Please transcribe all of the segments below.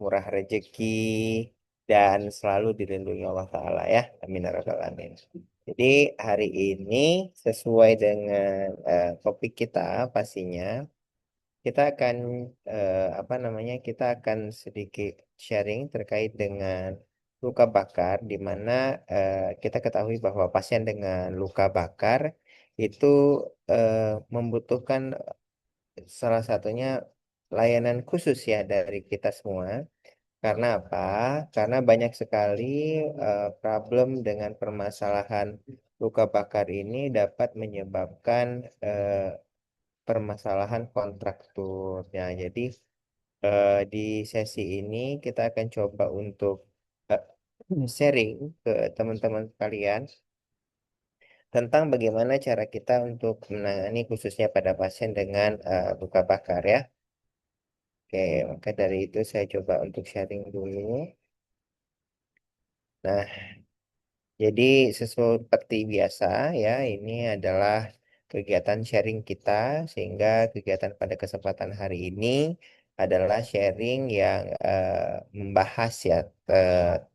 murah rezeki, dan selalu dilindungi Allah Ta'ala ya. Amin ya rabbal alamin. Jadi hari ini sesuai dengan topik kita pastinya kita akan apa namanya kita akan sedikit sharing terkait dengan luka bakar di mana kita ketahui bahwa pasien dengan luka bakar itu eh, membutuhkan salah satunya layanan khusus ya dari kita semua. Karena apa? Karena banyak sekali problem dengan permasalahan luka bakar ini dapat menyebabkan permasalahan kontraktur. Ya, jadi di sesi ini kita akan coba untuk eh, sharing ke teman-teman sekalian tentang bagaimana cara kita untuk menangani khususnya pada pasien dengan luka bakar ya. Oke, maka dari itu saya coba untuk sharing dulu. Nah, jadi seperti biasa ya, ini adalah kegiatan sharing kita sehingga kegiatan pada kesempatan hari ini adalah sharing yang membahas ya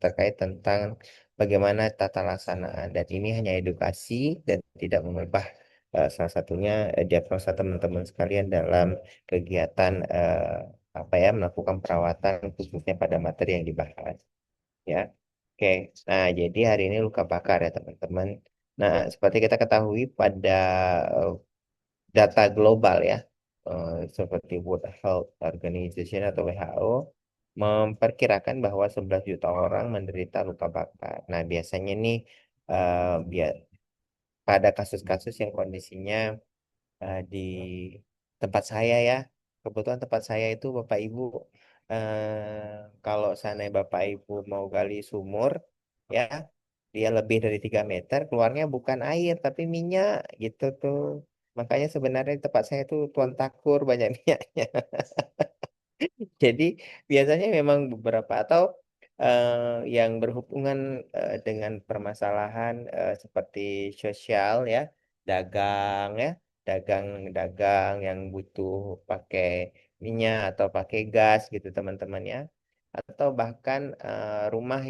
terkait tentang bagaimana tata laksanaan dan ini hanya edukasi dan tidak mengubah salah satunya diagnosa teman-teman sekalian dalam kegiatan apa ya melakukan perawatan khususnya pada materi yang dibahas ya. Oke, nah jadi hari ini luka bakar ya teman-teman. Nah, seperti kita ketahui pada eh, data global ya, seperti World Health Organization atau WHO, memperkirakan bahwa 11 juta orang menderita luka bakar. Nah, biasanya nih eh, biar pada kasus-kasus yang kondisinya di tempat saya ya. Kebetulan tempat saya itu Bapak Ibu kalau seandainya Bapak Ibu mau gali sumur ya dia lebih dari 3 meter keluarnya bukan air tapi minyak gitu tuh. Makanya sebenarnya di tempat saya tuh tuan takur banyak minyaknya. Jadi biasanya memang beberapa atau yang berhubungan dengan permasalahan seperti sosial ya, dagang ya, dagang-dagang yang butuh pakai minyak atau pakai gas gitu teman-teman ya, atau bahkan rumah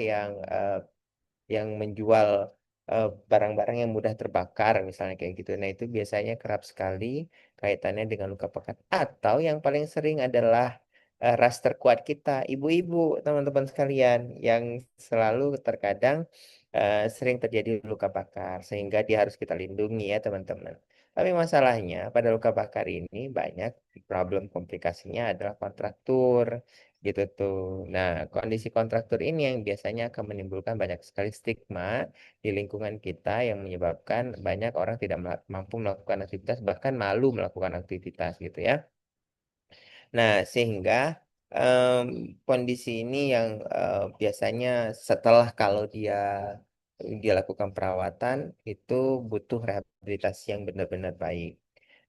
yang menjual barang-barang yang mudah terbakar misalnya kayak gitu. Nah, itu biasanya kerap sekali kaitannya dengan luka bakar. Atau yang paling sering adalah ras terkuat kita, ibu-ibu, teman-teman sekalian, yang selalu terkadang sering terjadi luka bakar sehingga dia harus kita lindungi ya, teman-teman. Tapi masalahnya pada luka bakar ini banyak problem komplikasinya adalah kontraktur gitu tuh. Nah, kondisi kontraktur ini yang biasanya akan menimbulkan banyak sekali stigma di lingkungan kita yang menyebabkan banyak orang tidak mampu melakukan aktivitas bahkan malu melakukan aktivitas gitu ya. Nah, sehingga em, kondisi ini yang biasanya setelah kalau dia lakukan perawatan itu butuh rehabilitasi yang benar-benar baik.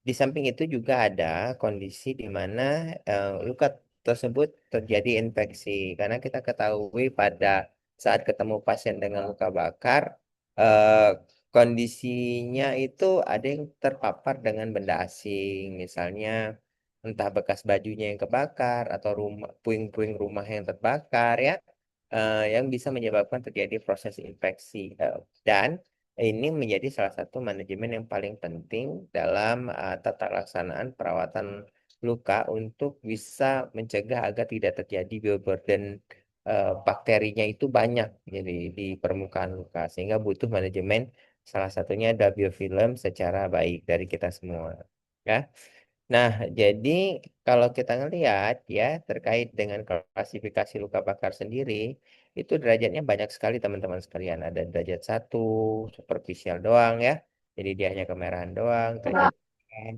Di samping itu juga ada kondisi di mana luka tersebut terjadi infeksi karena kita ketahui pada saat ketemu pasien dengan luka bakar eh, kondisinya itu ada yang terpapar dengan benda asing misalnya entah bekas bajunya yang kebakar atau rumah puing-puing rumah yang terbakar ya yang bisa menyebabkan terjadi proses infeksi dan ini menjadi salah satu manajemen yang paling penting dalam tata laksanaan perawatan luka untuk bisa mencegah agar tidak terjadi bioburden bakterinya itu banyak jadi di permukaan luka sehingga butuh manajemen salah satunya ada biofilm secara baik dari kita semua ya. Nah, jadi kalau kita ngelihat ya terkait dengan klasifikasi luka bakar sendiri, itu derajatnya banyak sekali teman-teman sekalian. Ada derajat satu, superficial doang ya. Jadi dia hanya kemerahan doang. Derajat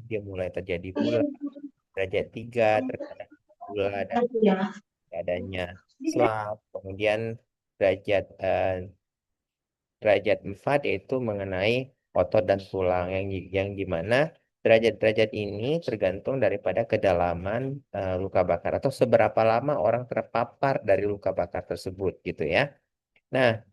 2, dia mulai terjadi bulan. Derajat 3, terkadang bulan dan adanya selap. Kemudian derajat derajat 4 yaitu mengenai otot dan tulang yang dimana derajat-derajat ini tergantung daripada kedalaman luka bakar atau seberapa lama orang terpapar dari luka bakar tersebut gitu ya. Nah,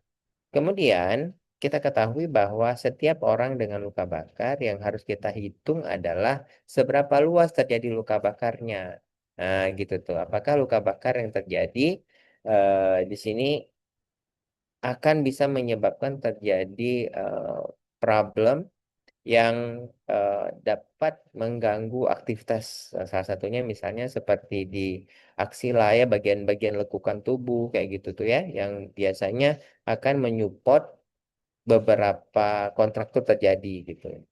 kemudian kita ketahui bahwa setiap orang dengan luka bakar yang harus kita hitung adalah seberapa luas terjadi luka bakarnya. Nah, gitu tuh. Apakah luka bakar yang terjadi di sini akan bisa menyebabkan terjadi problem yang dapat mengganggu aktivitas salah satunya misalnya seperti di aksila ya bagian-bagian lekukan tubuh kayak gitu tuh ya yang biasanya akan menyupport beberapa kontraktur terjadi gitu.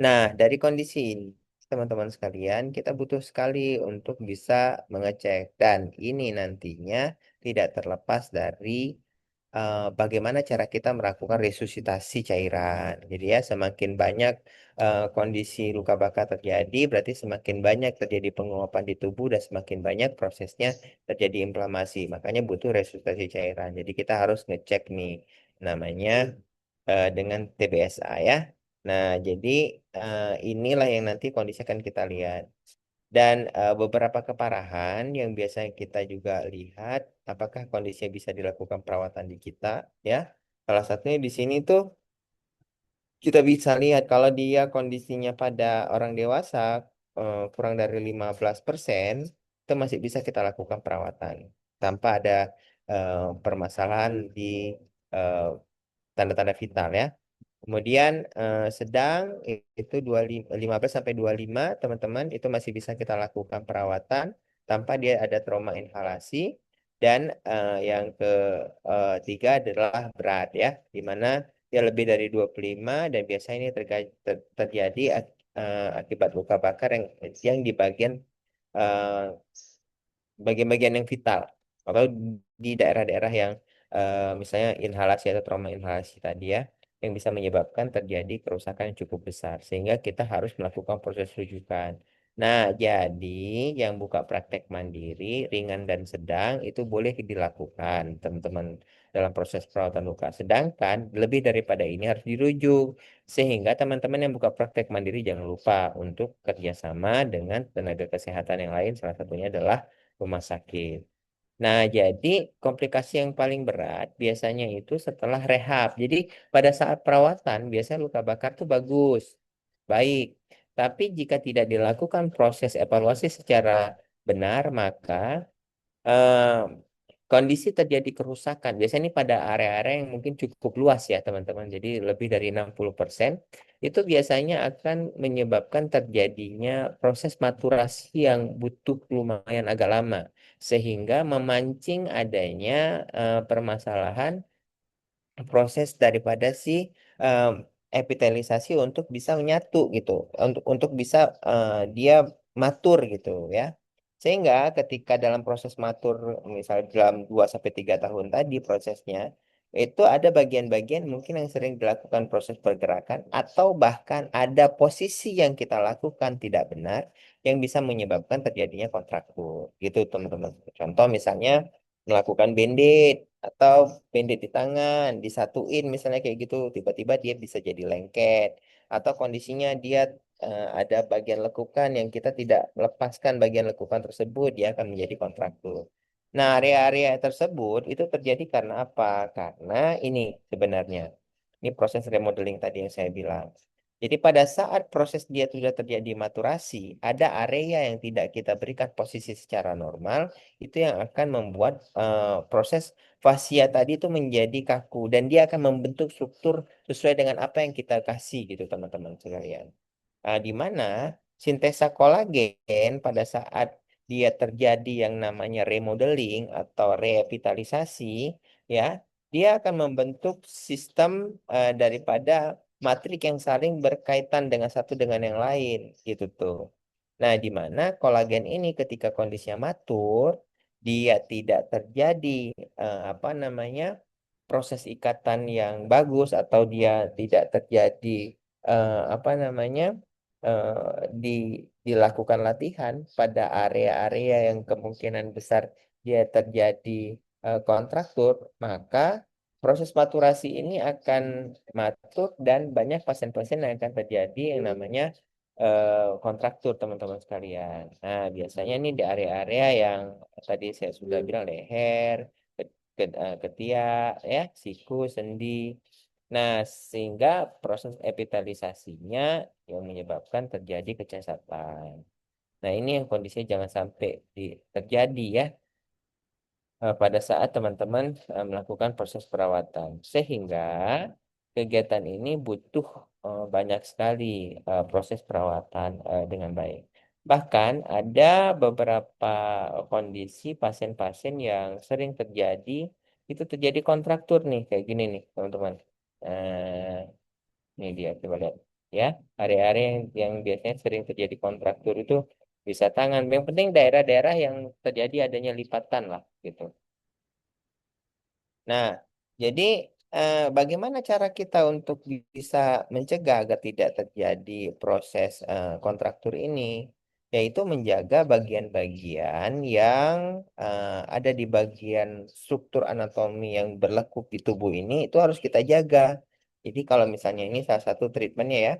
Nah, dari kondisi ini, teman-teman sekalian, kita butuh sekali untuk bisa mengecek. Dan ini nantinya tidak terlepas dari bagaimana cara kita melakukan resusitasi cairan. Jadi ya, semakin banyak kondisi luka bakar terjadi, berarti semakin banyak terjadi penguapan di tubuh dan semakin banyak prosesnya terjadi inflamasi. Makanya butuh resusitasi cairan. Jadi kita harus ngecek nih, namanya dengan TBSA ya. Nah, jadi inilah yang nanti kondisi akan kita lihat. Dan beberapa keparahan yang biasa kita juga lihat, apakah kondisinya bisa dilakukan perawatan di kita, ya. Salah satunya di sini tuh kita bisa lihat kalau dia kondisinya pada orang dewasa kurang dari 15%, itu masih bisa kita lakukan perawatan tanpa ada permasalahan di eh, tanda-tanda vital ya. Kemudian sedang itu 15 sampai 25 teman-teman itu masih bisa kita lakukan perawatan tanpa dia ada trauma inhalasi dan yang ketiga adalah berat ya di mana dia lebih dari 25 dan biasanya ini terjadi akibat luka bakar yang di bagian eh, bagian-bagian yang vital atau di daerah-daerah yang misalnya inhalasi atau trauma inhalasi tadi ya yang bisa menyebabkan terjadi kerusakan yang cukup besar sehingga kita harus melakukan proses rujukan. Nah, jadi yang buka praktek mandiri ringan dan sedang itu boleh dilakukan teman-teman dalam proses perawatan luka. Sedangkan lebih daripada ini harus dirujuk sehingga teman-teman yang buka praktek mandiri jangan lupa untuk kerjasama dengan tenaga kesehatan yang lain salah satunya adalah rumah sakit. Nah, jadi komplikasi yang paling berat biasanya itu setelah rehab. Jadi pada saat perawatan biasanya luka bakar tuh bagus, baik. Tapi jika tidak dilakukan proses evaluasi secara benar, maka eh, kondisi terjadi kerusakan. Biasanya ini pada area-area yang mungkin cukup luas ya teman-teman. Jadi lebih dari 60% itu biasanya akan menyebabkan terjadinya proses maturasi yang butuh lumayan agak lama. Sehingga memancing adanya permasalahan proses daripada si em, epitelisasi untuk bisa menyatu gitu untuk bisa dia matur gitu ya sehingga ketika dalam proses matur misalnya dalam 2 sampai 3 tahun tadi prosesnya itu ada bagian-bagian mungkin yang sering dilakukan proses pergerakan atau bahkan ada posisi yang kita lakukan tidak benar yang bisa menyebabkan terjadinya kontraktur gitu teman-teman contoh misalnya melakukan bendit atau pendek di tangan, disatuin misalnya kayak gitu, tiba-tiba dia bisa jadi lengket. Atau kondisinya dia ada bagian lekukan yang kita tidak melepaskan bagian lekukan tersebut, dia akan menjadi kontraktur. Nah, area-area tersebut itu terjadi karena apa? Karena ini sebenarnya, ini proses remodeling tadi yang saya bilang. Jadi pada saat proses dia sudah terjadi maturasi, ada area yang tidak kita berikan posisi secara normal, itu yang akan membuat proses fascia tadi itu menjadi kaku dan dia akan membentuk struktur sesuai dengan apa yang kita kasih gitu teman-teman sekalian. Di mana sintesa kolagen pada saat dia terjadi yang namanya remodeling atau revitalisasi ya, dia akan membentuk sistem daripada matrik yang saling berkaitan dengan satu dengan yang lain gitu tuh. Nah, di mana kolagen ini ketika kondisinya matur, dia tidak terjadi apa namanya proses ikatan yang bagus atau dia tidak terjadi apa namanya di dilakukan latihan pada area-area yang kemungkinan besar dia terjadi kontraktur, maka proses maturasi ini akan matur dan banyak pasien-pasien yang akan terjadi yang namanya kontraktur teman-teman sekalian. Nah, biasanya ini di area-area yang tadi saya sudah bilang leher, ketiak, ya, siku, sendi. Nah, sehingga proses epitelisasinya yang menyebabkan terjadi kecacatan. Nah, ini yang kondisinya jangan sampai terjadi ya. pada saat teman-teman melakukan proses perawatan. Sehingga kegiatan ini butuh banyak sekali proses perawatan dengan baik. Bahkan ada beberapa kondisi pasien-pasien yang sering terjadi, itu terjadi kontraktur nih, kayak gini nih, teman-teman. Ini dia, coba lihat. Ya, area-area yang biasanya sering terjadi kontraktur itu bisa tangan. Yang penting daerah-daerah yang terjadi adanya lipatan lah, gitu. Nah, jadi bagaimana cara kita untuk bisa mencegah agar tidak terjadi proses kontraktur ini? Yaitu menjaga bagian-bagian yang ada di bagian struktur anatomi yang berlekuk di tubuh ini, itu harus kita jaga. Jadi kalau misalnya ini salah satu treatmentnya ya.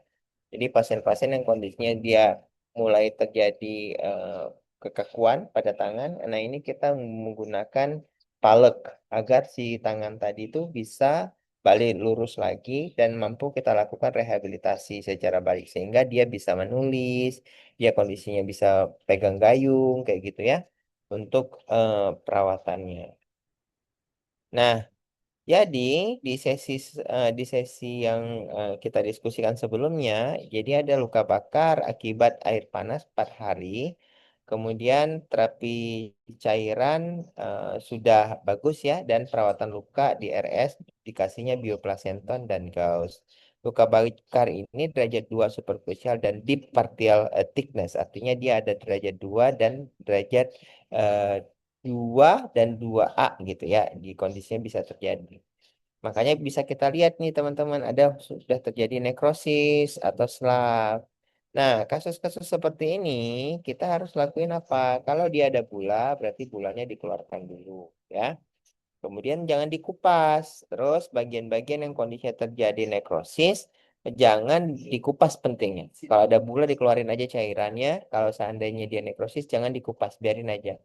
Jadi pasien-pasien yang kondisinya dia mulai terjadi eh, kekakuan pada tangan, nah ini kita menggunakan palek agar si tangan tadi itu bisa balik lurus lagi dan mampu kita lakukan rehabilitasi secara balik sehingga dia bisa menulis, dia kondisinya bisa pegang gayung kayak gitu ya untuk perawatannya. Nah, jadi di sesi yang kita diskusikan sebelumnya, jadi ada luka bakar akibat air panas 4 hari. Kemudian terapi cairan sudah bagus ya dan perawatan luka di RS dikasihnya bioplasenton dan gauze. Luka bakar ini derajat 2 superficial dan deep partial thickness. Artinya dia ada derajat 2 dan derajat eh, 2 dan 2A gitu ya. Di kondisinya bisa terjadi. Makanya bisa kita lihat nih teman-teman, ada sudah terjadi nekrosis atau SLAF. Nah, kasus-kasus seperti ini kita harus lakuin apa? Kalau dia ada bula, berarti bulanya dikeluarkan dulu ya. Kemudian jangan dikupas. Terus bagian-bagian yang kondisinya terjadi nekrosis, jangan dikupas pentingnya. Kalau ada bula dikeluarin aja cairannya. Kalau seandainya dia nekrosis, jangan dikupas, biarin aja.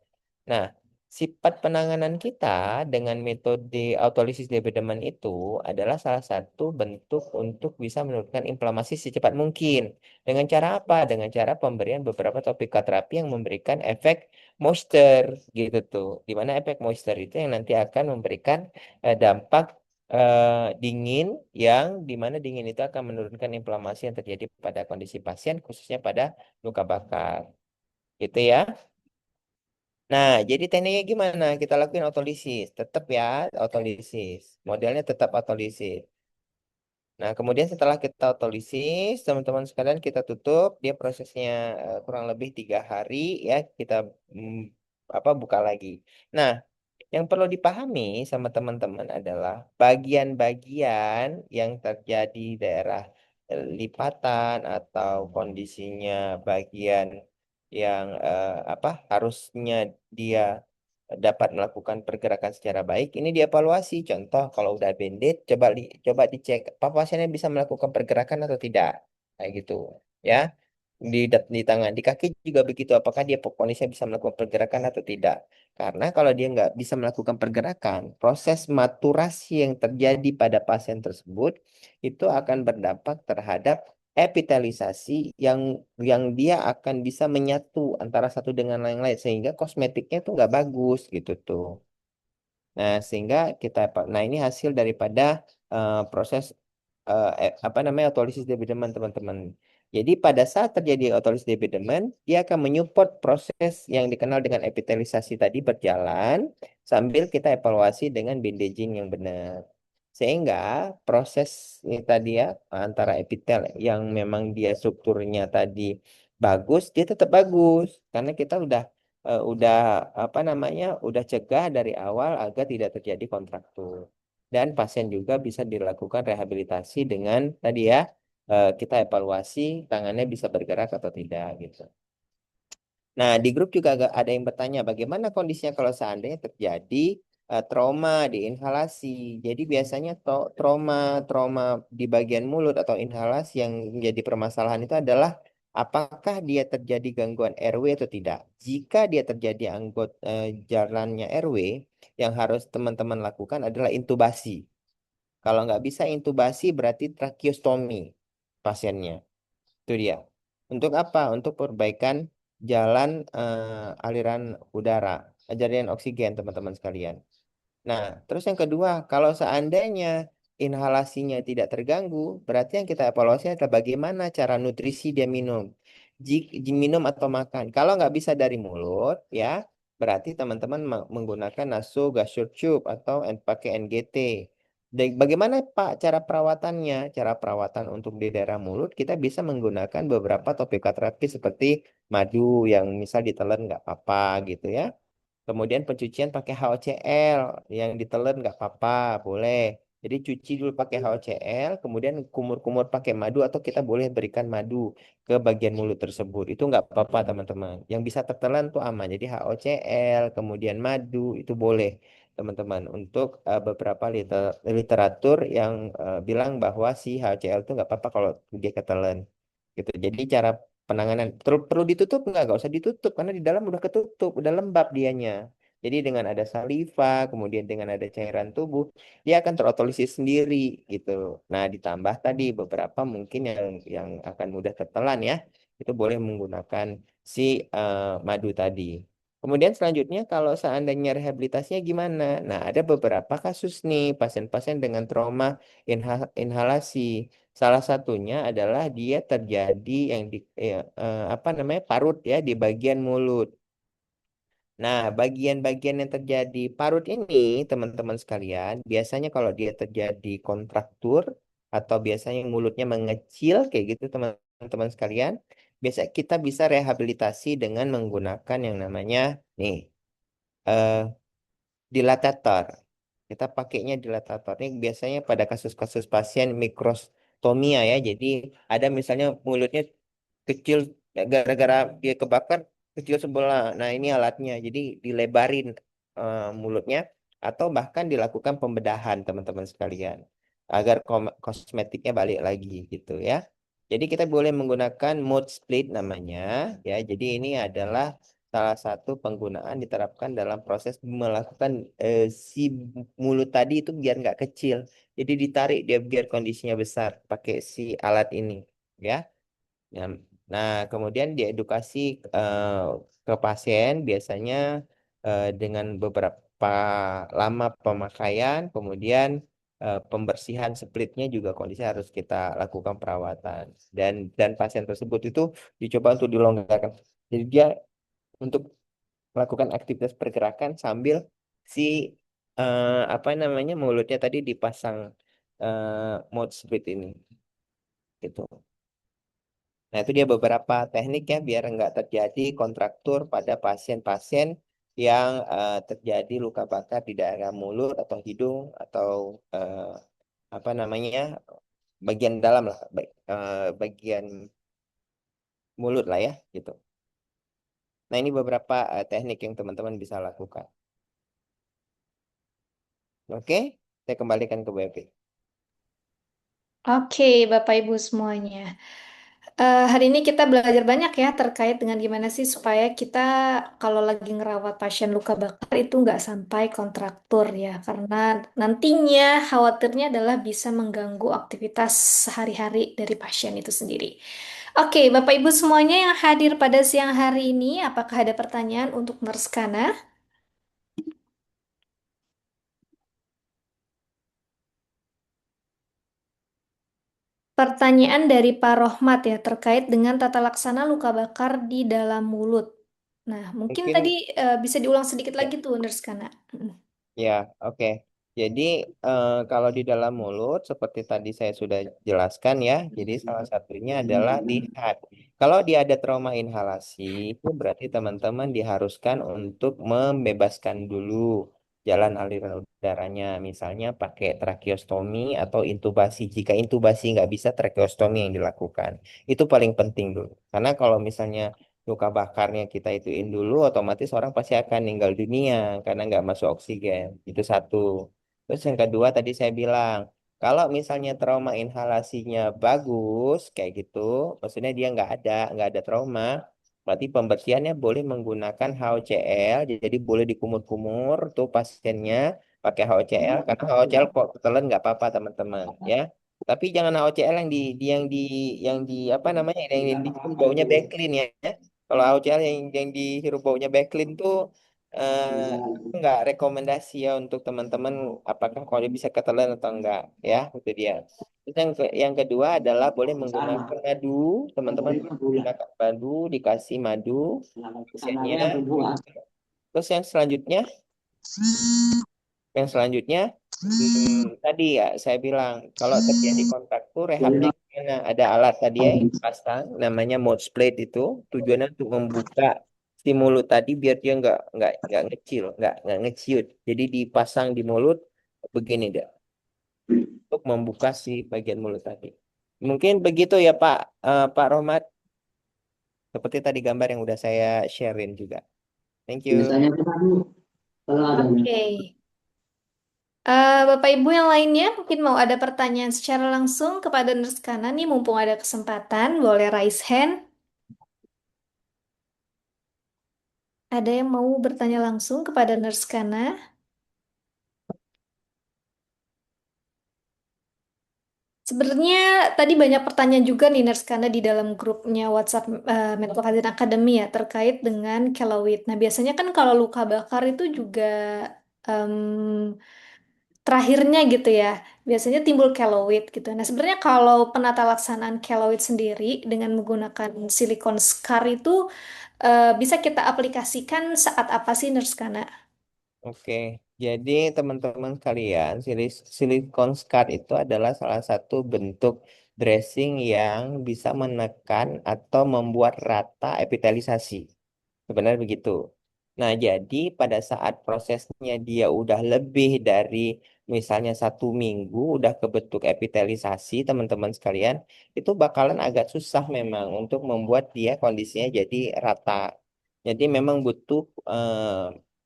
Nah, sifat penanganan kita dengan metode autolisis Debedeman itu adalah salah satu bentuk untuk bisa menurunkan inflamasi secepat mungkin. Dengan cara apa? Dengan cara pemberian beberapa topika terapi yang memberikan efek moisture gitu tuh. Di mana efek moisture itu yang nanti akan memberikan dampak dingin yang di mana dingin itu akan menurunkan inflamasi yang terjadi pada kondisi pasien khususnya pada luka bakar. Gitu ya. Nah, jadi tekniknya gimana? Kita lakuin autolisis. Tetap ya, autolisis. Modelnya tetap autolisis. Nah, kemudian setelah kita autolisis, teman-teman sekalian kita tutup. Dia prosesnya kurang lebih 3 hari ya. Kita mm, buka lagi. Nah, yang perlu dipahami sama teman-teman adalah bagian-bagian yang terjadi daerah lipatan atau kondisinya bagian yang harusnya dia dapat melakukan pergerakan secara baik. Ini dievaluasi. Contoh, kalau udah bandit, coba dicek apa pasiennya bisa melakukan pergerakan atau tidak. Kayak gitu, ya. Di tangan, di kaki juga begitu. Apakah dia kondisinya bisa melakukan pergerakan atau tidak? Karena kalau dia nggak bisa melakukan pergerakan, proses maturasi yang terjadi pada pasien tersebut itu akan berdampak terhadap epitelisasi yang dia akan bisa menyatu antara satu dengan yang lain sehingga kosmetiknya itu nggak bagus gitu tuh. Nah, sehingga nah ini hasil daripada proses apa namanya autolisis development teman-teman. Jadi pada saat terjadi autolisis development, dia akan menyupport proses yang dikenal dengan epitelisasi tadi berjalan sambil kita evaluasi dengan bandaging yang benar. Sehingga proses ini tadi ya antara epitel yang memang dia strukturnya tadi bagus, dia tetap bagus karena kita udah apa namanya udah cegah dari awal agar tidak terjadi kontraktur dan pasien juga bisa dilakukan rehabilitasi dengan tadi ya kita evaluasi tangannya bisa bergerak atau tidak gitu. Nah, di grup juga ada yang bertanya bagaimana kondisinya kalau seandainya terjadi trauma di inhalasi. Jadi biasanya trauma trauma di bagian mulut atau inhalasi yang menjadi permasalahan itu adalah apakah dia terjadi gangguan airway atau tidak. Jika dia terjadi jalannya airway, yang harus teman-teman lakukan adalah intubasi. Kalau nggak bisa intubasi berarti tracheostomi pasiennya. Itu dia. Untuk apa? Untuk perbaikan jalan aliran udara. jaringan oksigen teman-teman sekalian. Nah, terus yang kedua, kalau seandainya inhalasinya tidak terganggu, berarti yang kita evaluasi adalah bagaimana cara nutrisi dia minum. Jika minum atau makan. Kalau nggak bisa dari mulut, ya, berarti teman-teman menggunakan nasogastric tube atau pakai NGT. Dan bagaimana Pak cara perawatannya? Cara perawatan untuk di daerah mulut, kita bisa menggunakan beberapa topika terapi seperti madu yang misal ditelan nggak apa-apa gitu ya. Kemudian pencucian pakai HOCl yang ditelan nggak apa-apa, boleh. Jadi cuci dulu pakai HOCl, kemudian kumur-kumur pakai madu atau kita boleh berikan madu ke bagian mulut tersebut. Itu nggak apa-apa teman-teman. Yang bisa tertelan tuh aman. Jadi HOCl, kemudian madu itu boleh teman-teman. Untuk beberapa literatur yang bilang bahwa si HOCl itu nggak apa-apa kalau dia ketelan. Gitu. Jadi cara penanganan perlu ditutup nggak usah ditutup karena di dalam udah ketutup, udah lembab dianya. Jadi dengan ada saliva, kemudian dengan ada cairan tubuh, dia akan terotolisis sendiri gitu. Nah, ditambah tadi beberapa mungkin yang akan mudah tertelan ya, itu boleh menggunakan si madu tadi. Kemudian selanjutnya kalau seandainya rehabilitasinya gimana? Nah, ada beberapa kasus nih pasien-pasien dengan trauma inhalasi. Salah satunya adalah dia terjadi yang di apa namanya parut ya di bagian mulut. Nah, bagian-bagian yang terjadi parut ini, teman-teman sekalian, biasanya kalau dia terjadi kontraktur atau biasanya mulutnya mengecil kayak gitu, teman-teman sekalian, biasa kita bisa rehabilitasi dengan menggunakan yang namanya nih eh, dilatator. Kita pakainya dilatator. Ini biasanya pada kasus-kasus pasien mikrostomia ya. Jadi ada misalnya mulutnya kecil gara-gara dia kebakar kecil sebelah. Nah, ini alatnya. Jadi dilebarin mulutnya atau bahkan dilakukan pembedahan teman-teman sekalian agar kosmetiknya balik lagi gitu ya. Jadi kita boleh menggunakan mode split namanya ya. Jadi ini adalah salah satu penggunaan diterapkan dalam proses melakukan si mulut tadi itu biar nggak kecil. Jadi ditarik dia biar kondisinya besar pakai si alat ini ya. Ya, nah, kemudian diedukasi eh, ke pasien biasanya dengan beberapa lama pemakaian, kemudian pembersihan splitnya juga kondisi harus kita lakukan perawatan dan pasien tersebut itu dicoba untuk dilonggarkan. Jadi dia untuk melakukan aktivitas pergerakan sambil si apa namanya mulutnya tadi dipasang mouth split ini gitu. Nah, itu dia beberapa teknik ya biar nggak terjadi kontraktur pada pasien-pasien yang terjadi luka bakar di daerah mulut atau hidung atau apa namanya bagian dalam lah, bagian mulut lah ya gitu. Nah, ini beberapa teknik yang teman-teman bisa lakukan. Oke, saya kembalikan ke BP. Oke, Bapak Ibu semuanya. Hari ini kita belajar banyak ya terkait dengan gimana sih supaya kita kalau lagi ngerawat pasien luka bakar itu nggak sampai kontraktur ya. Karena nantinya khawatirnya adalah bisa mengganggu aktivitas sehari-hari dari pasien itu sendiri. Oke, Bapak Ibu semuanya yang hadir pada siang hari ini, apakah ada pertanyaan untuk Nurse Kana? Pertanyaan dari Pak Rohmat ya terkait dengan tata laksana luka bakar di dalam mulut. Nah, mungkin tadi Mungkin bisa diulang sedikit ya. lagi tuh, Nurse Kana. Mm. Ya, oke. Jadi kalau di dalam mulut seperti tadi saya sudah jelaskan ya. Jadi salah satunya adalah lihat. Kalau dia ada trauma inhalasi, itu berarti teman-teman diharuskan untuk membebaskan dulu jalan aliran udaranya. Misalnya pakai tracheostomi atau intubasi. Jika intubasi nggak bisa, tracheostomi yang dilakukan. Itu paling penting dulu. Karena kalau misalnya luka bakarnya kita ituin dulu, otomatis orang pasti akan meninggal dunia karena nggak masuk oksigen. Itu satu. Terus yang kedua tadi saya bilang, kalau misalnya trauma inhalasinya bagus kayak gitu, maksudnya dia nggak ada trauma, berarti pembersihannya boleh menggunakan HOCl, jadi boleh dikumur-kumur tuh pasiennya pakai HOCl, karena HOCl kok ketelan nggak apa-apa teman-teman ya. Tapi jangan HOCl yang di apa namanya yang di baunya Backlin ya. Kalau AOCL yang dihirup baunya backlin tuh nggak rekomendasi ya untuk teman-teman apakah kalau bisa ketelan atau enggak ya itu dia. Terus yang kedua adalah boleh menggunakan madu, teman-teman menggunakan madu, dikasih madu isiannya. Terus yang selanjutnya tadi ya saya bilang kalau terjadi kontak tuh rehabnya gimana? Ada alat tadi ya yang dipasang namanya mouth plate itu tujuannya untuk membuka si mulut tadi biar dia nggak ngecil, nggak ngeciut. Jadi dipasang di mulut begini deh untuk membuka si bagian mulut tadi. Mungkin begitu ya Pak Rohmat seperti tadi gambar yang udah saya sharein juga. Thank you. Biasanya kita tuh kalau adanya Oke. Bapak Ibu yang lainnya mungkin mau ada pertanyaan secara langsung kepada Nurse Kana nih mumpung ada kesempatan boleh raise hand. Ada yang mau bertanya langsung kepada Nurse Kana? Sebenarnya tadi banyak pertanyaan juga nih Nurse Kana di dalam grupnya WhatsApp Medical Hygiene Academy ya terkait dengan keloid. Nah biasanya kan kalau luka bakar itu juga em, terakhirnya gitu ya biasanya timbul keloid gitu. Nah sebenarnya kalau penata laksanaan keloid sendiri dengan menggunakan silikon scar itu bisa kita aplikasikan saat apa sih Nurse Kana? Oke, jadi teman-teman sekalian, silikon scar itu adalah salah satu bentuk dressing yang bisa menekan atau membuat rata epitelisasi. Sebenarnya begitu. Nah, jadi pada saat prosesnya dia udah lebih dari misalnya 1 minggu udah kebentuk epitelisasi, teman-teman sekalian, itu bakalan agak susah memang untuk membuat dia kondisinya jadi rata. Jadi memang butuh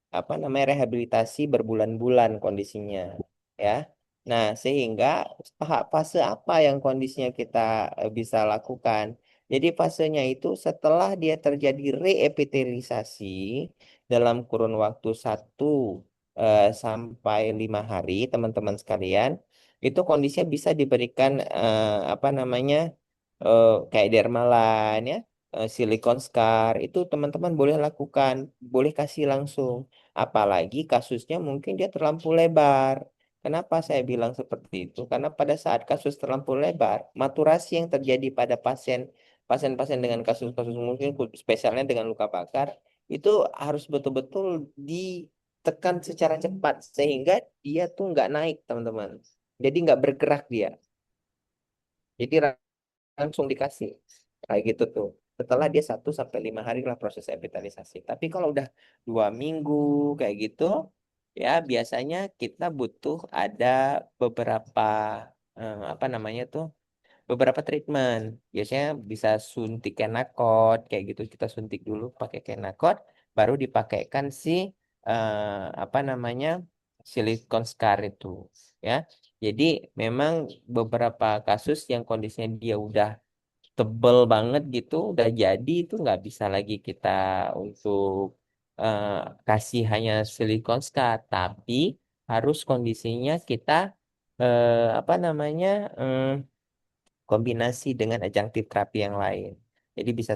apa namanya rehabilitasi berbulan-bulan kondisinya, ya. Nah, sehingga tahap fase apa yang kondisinya kita bisa lakukan? Jadi fasenya itu setelah dia terjadi reepitelisasi dalam kurun waktu 1 sampai 5 hari, teman-teman sekalian, itu kondisinya bisa diberikan apa namanya kayak dermaline ya, silikon scar itu teman-teman boleh lakukan, boleh kasih langsung. Apalagi kasusnya mungkin dia terlampau lebar. Kenapa saya bilang seperti itu? Karena pada saat kasus terlampau lebar, maturasi yang terjadi pada pasien-pasien dengan kasus-kasus mungkin spesialnya dengan luka bakar itu harus betul-betul ditekan secara cepat sehingga dia tuh nggak naik teman-teman. Jadi nggak bergerak dia. Jadi langsung dikasih kayak gitu tuh. Setelah dia 1 sampai 5 hari lah proses revitalisasi. Tapi kalau udah 2 minggu kayak gitu, ya biasanya kita butuh ada beberapa apa namanya tuh beberapa treatment. Biasanya bisa suntik Kenacort kayak gitu. Kita suntik dulu pakai Kenacort, baru dipakaikan si apa namanya silikon scar itu, ya. Jadi memang beberapa kasus yang kondisinya dia udah tebel banget gitu, udah jadi itu nggak bisa lagi kita untuk eh, kasih hanya silikon scar, tapi harus kondisinya kita apa namanya kombinasi dengan adjunctive terapi yang lain. Jadi bisa